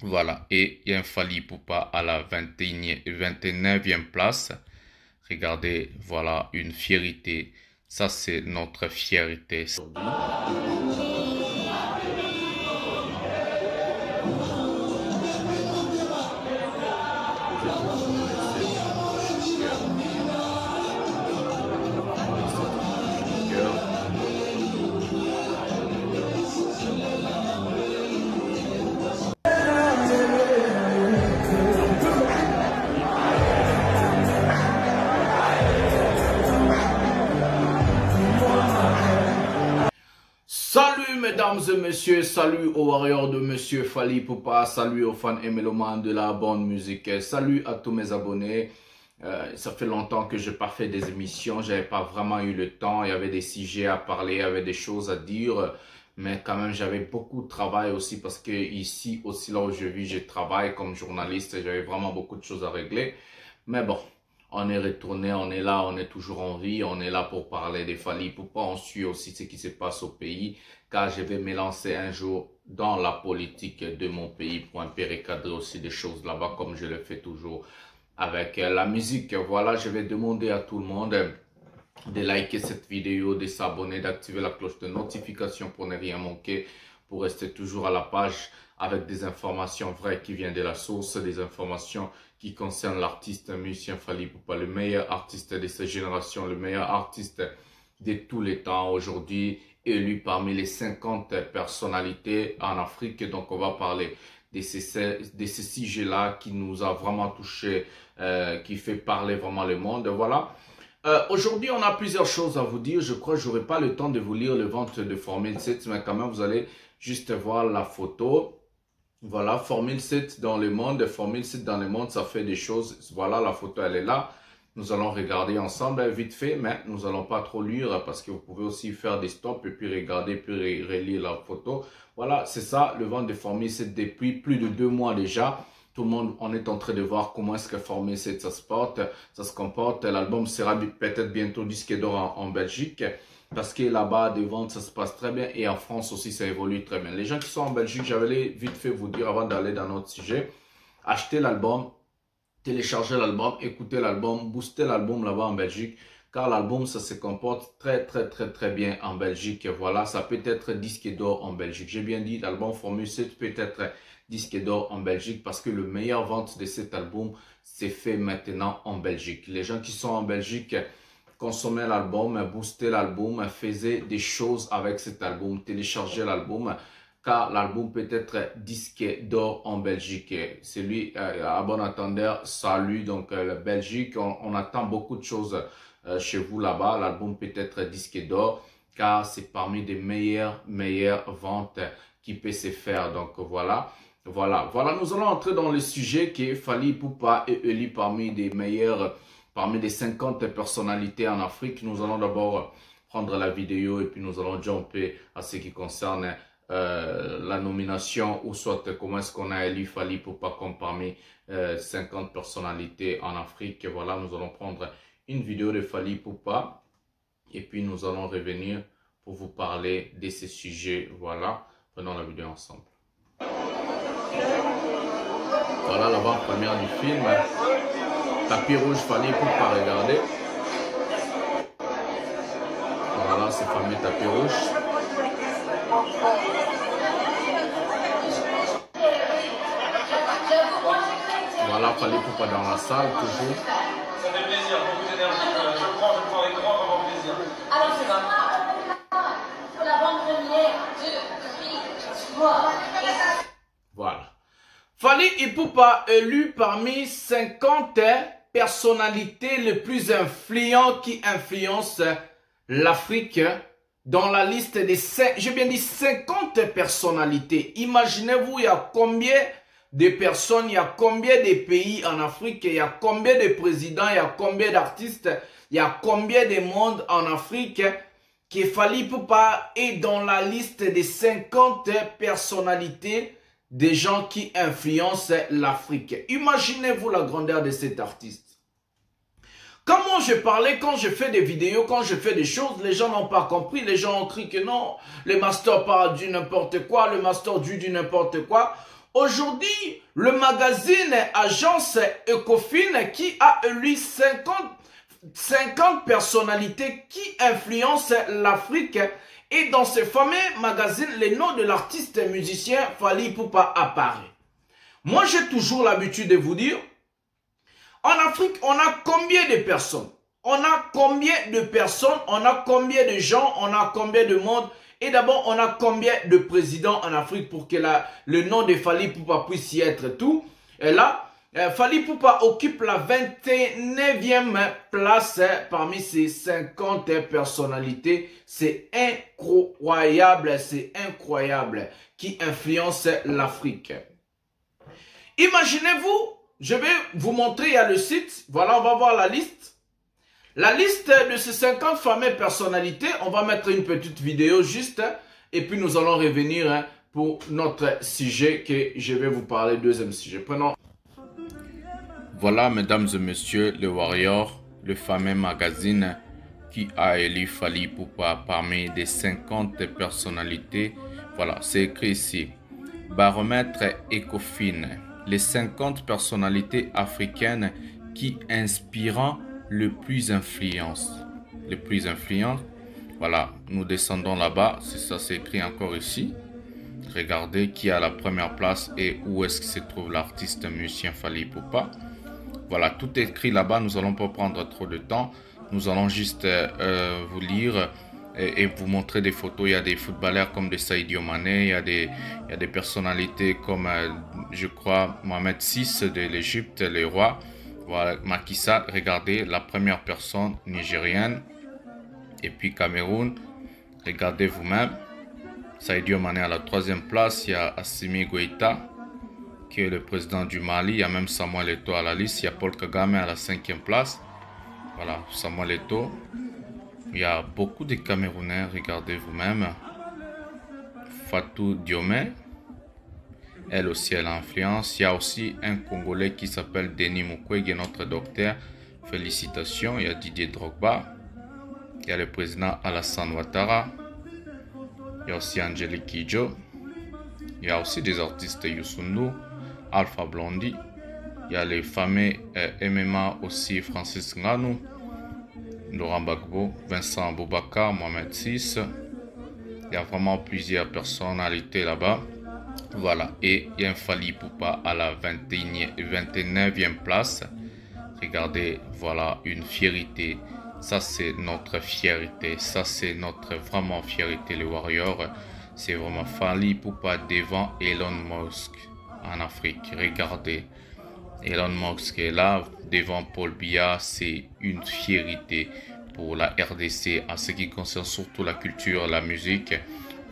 Voilà, et il y a un Fally Ipupa à la 29e place. Regardez, voilà, une fierté. Ça, c'est notre fierté. Salut mesdames et messieurs, salut aux warriors de Monsieur Fally Ipupa, salut aux fans et mélomanes de la bonne musique, salut à tous mes abonnés. Ça fait longtemps que je n'ai pas fait des émissions, j'avais pas vraiment eu le temps, il y avait des sujets à parler, il y avait des choses à dire, mais quand même j'avais beaucoup de travail aussi parce que ici aussi là où je vis, je travaille comme journaliste et j'avais vraiment beaucoup de choses à régler. Mais bon, on est retourné, on est là, on est toujours en vie, on est là pour parler des Fally Ipupa, on suit aussi ce qui se passe au pays, car je vais me lancer un jour dans la politique de mon pays pour un peu recadrer aussi des choses là-bas comme je le fais toujours avec la musique. Voilà, je vais demander à tout le monde de liker cette vidéo, de s'abonner, d'activer la cloche de notification pour ne rien manquer, pour rester toujours à la page avec des informations vraies qui viennent de la source, des informations qui concernent l'artiste musicien Fally Ipupa, le meilleur artiste de cette génération, le meilleur artiste de tous les temps aujourd'hui, élu parmi les 50 personnalités en Afrique. Donc on va parler de ces sujets-là qui nous a vraiment touché, qui fait parler vraiment le monde. Voilà. Aujourd'hui, on a plusieurs choses à vous dire. Je crois que je n'aurai pas le temps de vous lire le ventre de Formule 7, mais quand même, vous allez juste voir la photo. Voilà, Formule 7 dans le monde. Formule 7 dans le monde, ça fait des choses. Voilà, la photo, elle est là. Nous allons regarder ensemble vite fait, mais nous allons pas trop lire parce que vous pouvez aussi faire des stops et puis regarder, puis relire la photo. Voilà, c'est ça, le ventre de Formule 7 depuis plus de 2 mois déjà. Tout le monde, on est en train de voir comment est-ce que Formule 7 ça se porte, ça se comporte. L'album sera peut-être bientôt disque d'or en Belgique. Parce que là-bas, des ventes, ça se passe très bien. Et en France aussi, ça évolue très bien. Les gens qui sont en Belgique, j'avais vite fait vous dire avant d'aller dans notre sujet. Achetez l'album, téléchargez l'album, écoutez l'album, boostez l'album là-bas en Belgique. Car l'album, ça se comporte très bien en Belgique. Voilà, ça peut être disque d'or en Belgique. J'ai bien dit, l'album Formule 7 peut être disque d'or en Belgique parce que le meilleur vente de cet album s'est fait maintenant en Belgique. Les gens qui sont en Belgique, consommer l'album, booster l'album, faisait des choses avec cet album, télécharger l'album, car l'album peut être disque d'or en Belgique. Celui à bon entendeur, salut donc la Belgique, on attend beaucoup de choses chez vous là-bas. L'album peut être disque d'or, car c'est parmi les meilleures ventes qui peut se faire. Donc voilà. Voilà, nous allons entrer dans le sujet qui est Fally Ipupa est élu parmi les 50 personnalités en Afrique. Nous allons d'abord prendre la vidéo et puis nous allons jumper à ce qui concerne la nomination ou soit comment est-ce qu'on a élu Fally Ipupa comme parmi 50 personnalités en Afrique. Voilà, nous allons prendre une vidéo de Fally Ipupa et puis nous allons revenir pour vous parler de ces sujets. Voilà, prenons la vidéo ensemble. Voilà l'avant-première du film. Tapis rouge, Fally Ipupa, regardez. Voilà, ce fameux tapis rouge. Voilà, Fally Ipupa dans la salle, toujours. Ça fait plaisir, beaucoup d'énergie. Je prends avec grand plaisir. Alors c'est ça. Pour l'avant-première de moi. Voilà. Fally Ipupa élu parmi 50 personnalités les plus influentes qui influencent l'Afrique dans la liste des 50 personnalités. Imaginez-vous, il y a combien de personnes, il y a combien de pays en Afrique, il y a combien de présidents, il y a combien d'artistes, il y a combien de monde en Afrique que Fally Ipupa est dans la liste des 50 personnalités des gens qui influencent l'Afrique. Imaginez-vous la grandeur de cet artiste. Quand moi je parlais, quand je fais des vidéos, quand je fais des choses, les gens n'ont pas compris. Les gens ont cru que non, le master parle du n'importe quoi, le master du n'importe quoi. Aujourd'hui, le magazine Agence Ecofin qui a élu 50 personnalités qui influencent l'Afrique. Et dans ce fameux magazine, le nom de l'artiste musicien Fally Ipupa apparaît. Moi, j'ai toujours l'habitude de vous dire, en Afrique, on a combien de personnes? On a combien de personnes? On a combien de gens? On a combien de monde? Et d'abord, on a combien de présidents en Afrique pour que le nom de Fally Ipupa puisse y être tout? Et là, Fally Ipupa occupe la 29e place parmi ces 50 personnalités. C'est incroyable, qui influence l'Afrique. Imaginez-vous, je vais vous montrer, il y a le site, voilà, on va voir la liste. La liste de ces 50 fameuses personnalités, on va mettre une petite vidéo juste, et puis nous allons revenir pour notre sujet que je vais vous parler, deuxième sujet. Prenons. Voilà, mesdames et messieurs, le Warrior, le fameux magazine qui a élu Fally Ipupa parmi les 50 personnalités. Voilà, c'est écrit ici. Baromètre Ecofin, les 50 personnalités africaines qui inspirent le plus influence. Le plus influent. Voilà, nous descendons là-bas. C'est ça, c'est écrit encore ici. Regardez qui a la première place et où est-ce que se trouve l'artiste musicien Fally Ipupa. Voilà, tout est écrit là-bas. Nous n'allons pas prendre trop de temps. Nous allons juste vous lire et vous montrer des photos. Il y a des footballeurs comme des Sadio Mané. Il y a des personnalités comme, je crois, Mohamed VI de l'Égypte, le roi. Voilà, Macky Sall. Regardez, la première personne nigérienne. Et puis Cameroun. Regardez vous-même. Sadio Mané à la 3e place. Il y a Assimi Goïta, qui est le président du Mali. Il y a même Samuel Eto'o à la liste. Il y a Paul Kagame à la 5e place. Voilà, Samuel Eto'o. Il y a beaucoup de Camerounais, regardez vous-même. Fatou Diomé, elle aussi, elle a influence. Il y a aussi un Congolais qui s'appelle Denis Mukwege, notre docteur. Félicitations. Il y a Didier Drogba. Il y a le président Alassane Ouattara. Il y a aussi Angélique Kidjo. Il y a aussi des artistes Youssou N'Dour, Alpha Blondy. Il y a les fameux MMA aussi, Francis Ngannou, Laurent Gbagbo, Vincent Boubacar, Mohamed VI. Il y a vraiment plusieurs personnalités là-bas. Voilà, et il y a un Fally Ipupa à la 29e place. Regardez, voilà, une fierté. Ça, c'est notre fierté. Ça, c'est notre vraiment fierté, les Warriors. C'est vraiment Fally Ipupa devant Elon Musk en Afrique. Regardez, Elon Musk est là devant Paul Biya. C'est une fierté pour la RDC en ce qui concerne surtout la culture, la musique.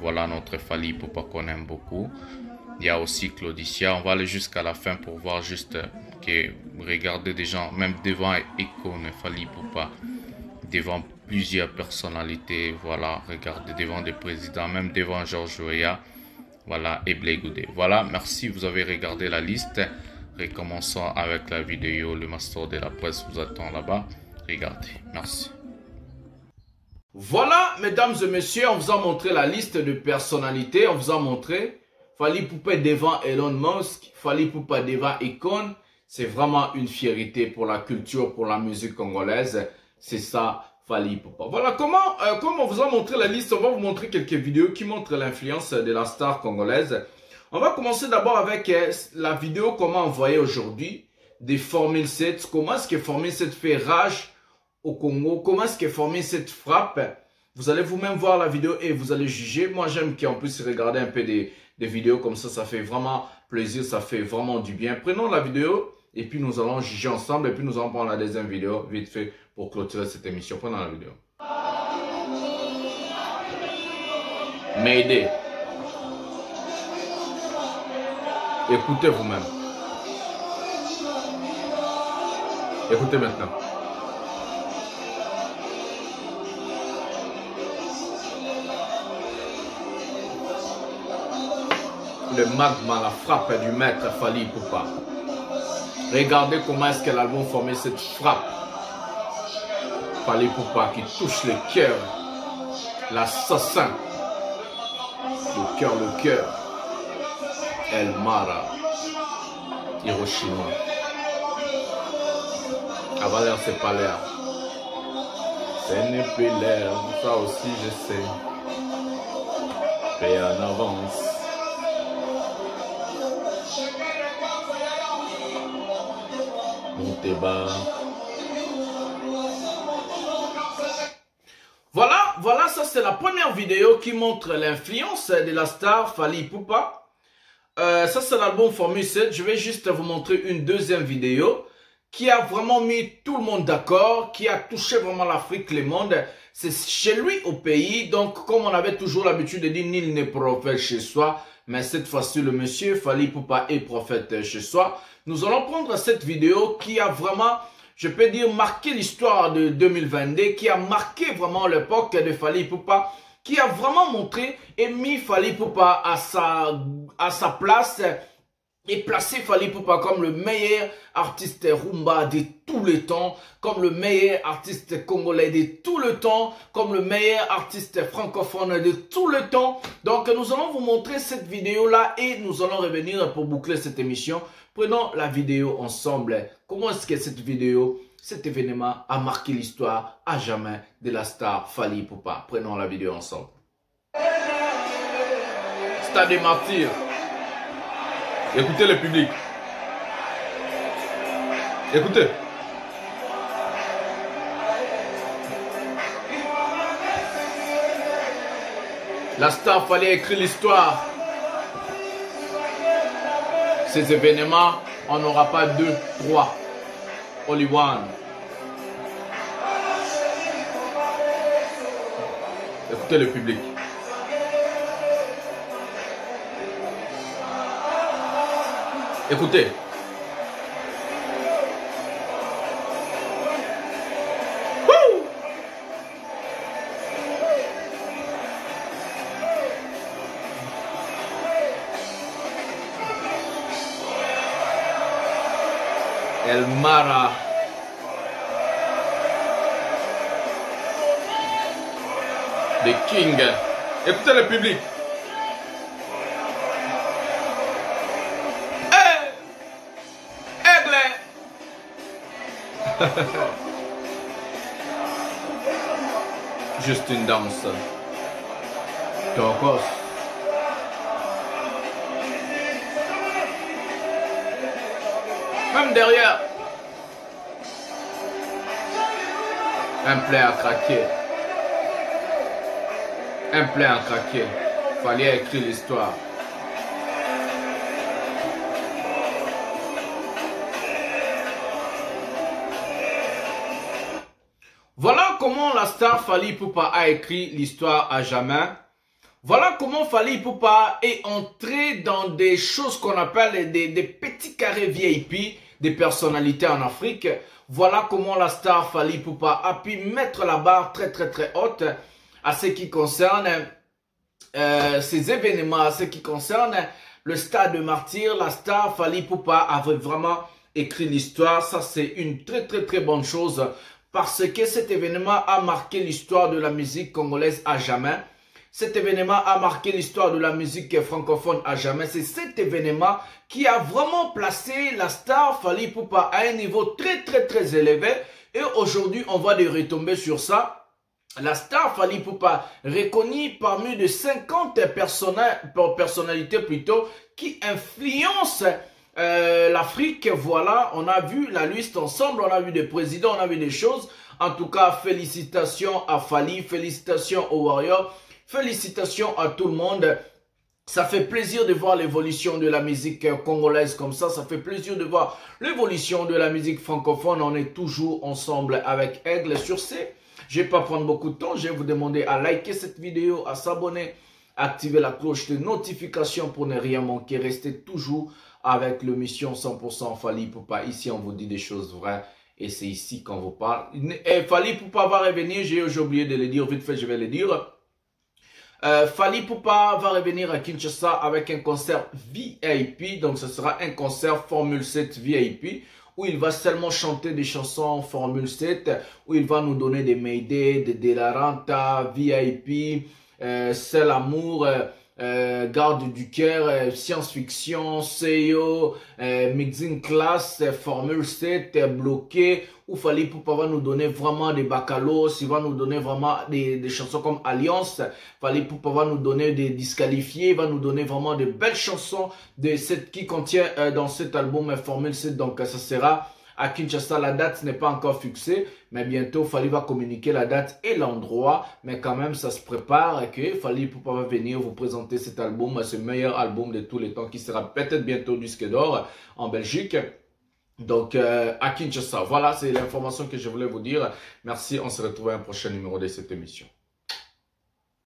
Voilà notre Fally Ipupa qu'on aime beaucoup. Il y a aussi Claudicia. On va aller jusqu'à la fin pour voir juste que regardez des gens, même devant Icône, Fally Ipupa, devant plusieurs personnalités. Voilà, regardez devant des présidents, même devant Georges Weah. Voilà, et Blé Goudé. Voilà, merci, vous avez regardé la liste. Recommençons avec la vidéo. Le master de la presse vous attend là-bas. Regardez, merci. Voilà, mesdames et messieurs, on vous a montré la liste de personnalités. On vous a montré Fally Ipupa devant Elon Musk, Fally Ipupa devant Icône. C'est vraiment une fierté pour la culture, pour la musique congolaise. C'est ça, Fally Ipupa. Voilà, comme on vous a montré la liste, on va vous montrer quelques vidéos qui montrent l'influence de la star congolaise. On va commencer d'abord avec la vidéo comment on voyait aujourd'hui des Formule 7. Comment est-ce que Formule 7 fait rage au Congo? Comment est-ce que Formule 7 frappe? Vous allez vous-même voir la vidéo et vous allez juger. Moi, j'aime qu'on puisse regarder un peu des vidéos comme ça. Ça fait vraiment plaisir, ça fait vraiment du bien. Prenons la vidéo et puis nous allons juger ensemble. Et puis nous allons prendre la deuxième vidéo vite fait pour clôturer cette émission. Prenons la vidéo. Mayday. Écoutez vous-même. Écoutez maintenant. Le magma, la frappe du maître Fally Ipupa. Regardez comment est-ce que l'album formait cette frappe. Fally Ipupa qui touche le cœur. L'assassin. Le cœur. El Mara. Hiroshima. Avant l'air, c'est pas l'air. Ce n'est plus l'air, ça aussi je sais. Paix en avance. Montez bas. Voilà, ça c'est la première vidéo qui montre l'influence de la star Fally Ipupa. Ça c'est l'album Formule 7. Je vais juste vous montrer une deuxième vidéo qui a vraiment mis tout le monde d'accord, qui a touché vraiment l'Afrique, le monde. C'est chez lui au pays. Donc comme on avait toujours l'habitude de dire, nul n'est prophète chez soi. Mais cette fois-ci, le monsieur Fally Ipupa est prophète chez soi. Nous allons prendre cette vidéo qui a vraiment, je peux dire, marqué l'histoire de 2022, qui a marqué vraiment l'époque de Fally Ipupa, qui a vraiment montré et mis Fally Ipupa à sa place et placé Fally Ipupa comme le meilleur artiste rumba de tous les temps, comme le meilleur artiste congolais de tout le temps, comme le meilleur artiste francophone de tout le temps. Donc nous allons vous montrer cette vidéo-là et nous allons revenir pour boucler cette émission. Prenons la vidéo ensemble. Comment est-ce que cette vidéo, cet événement a marqué l'histoire à jamais de la star Fally Ipupa? Prenons la vidéo ensemble. Stade des Martyrs. Écoutez le public. Écoutez. La star Fally a écrit l'histoire. Ces événements, on n'aura pas deux, trois. Only one. Écoutez le public. Écoutez. Woo! El Mara. The King. Écoutez le public. Juste une danse. Tokos. Même derrière. Un plein à craquer. Un plein à craquer. Fallait écrire l'histoire. Voilà comment la star Fally Ipupa a écrit l'histoire à jamais. Voilà comment Fally Ipupa est entré dans des choses qu'on appelle des petits carrés VIP, des personnalités en Afrique. Voilà comment la star Fally Ipupa a pu mettre la barre très haute à ce qui concerne ces événements, à ce qui concerne le stade de martyrs. La star Fally Ipupa avait vraiment écrit l'histoire. Ça c'est une très bonne chose. Parce que cet événement a marqué l'histoire de la musique congolaise à jamais. Cet événement a marqué l'histoire de la musique francophone à jamais. C'est cet événement qui a vraiment placé la star Fally Ipupa à un niveau très élevé. Et aujourd'hui, on va de retomber sur ça. La star Fally Ipupa, reconnue parmi de 50 personnalités plutôt, qui influencent l'Afrique. Voilà, on a vu la liste ensemble, on a vu des présidents, on a vu des choses. En tout cas, félicitations à Fally, félicitations aux Warriors, félicitations à tout le monde. Ça fait plaisir de voir l'évolution de la musique congolaise comme ça. Ça fait plaisir de voir l'évolution de la musique francophone. On est toujours ensemble avec Aigle. Sur ce, je ne vais pas prendre beaucoup de temps. Je vais vous demander à liker cette vidéo, à s'abonner, activer la cloche de notification pour ne rien manquer. Restez toujours avec l'émission 100% Fally Ipupa. Ici, on vous dit des choses vraies et c'est ici qu'on vous parle. Et Fally Ipupa va revenir, j'ai oublié de le dire, vite fait, je vais le dire. Fally Ipupa va revenir à Kinshasa avec un concert VIP. Donc, ce sera un concert Formule 7 VIP où il va seulement chanter des chansons Formule 7, où il va nous donner des Mayday, des De La Renta, VIP, C'est l'amour, Garde du Caire, science-fiction, CEO, mixing class, formule 7, bloqué, ou fallait pour pouvoir nous donner vraiment des baccalauréats, il va nous donner vraiment des chansons comme Alliance, fallait pour pouvoir nous donner des disqualifiés, il va nous donner vraiment de belles chansons de cette qui contient dans cet album formule 7, donc ça sera à Kinshasa. La date n'est pas encore fixée, mais bientôt, Fally va communiquer la date et l'endroit. Mais quand même, ça se prépare et que Fally pour pouvoir venir vous présenter cet album, ce meilleur album de tous les temps qui sera peut-être bientôt disque d'or en Belgique. Donc, à Kinshasa. Voilà, c'est l'information que je voulais vous dire. Merci, on se retrouve à un prochain numéro de cette émission.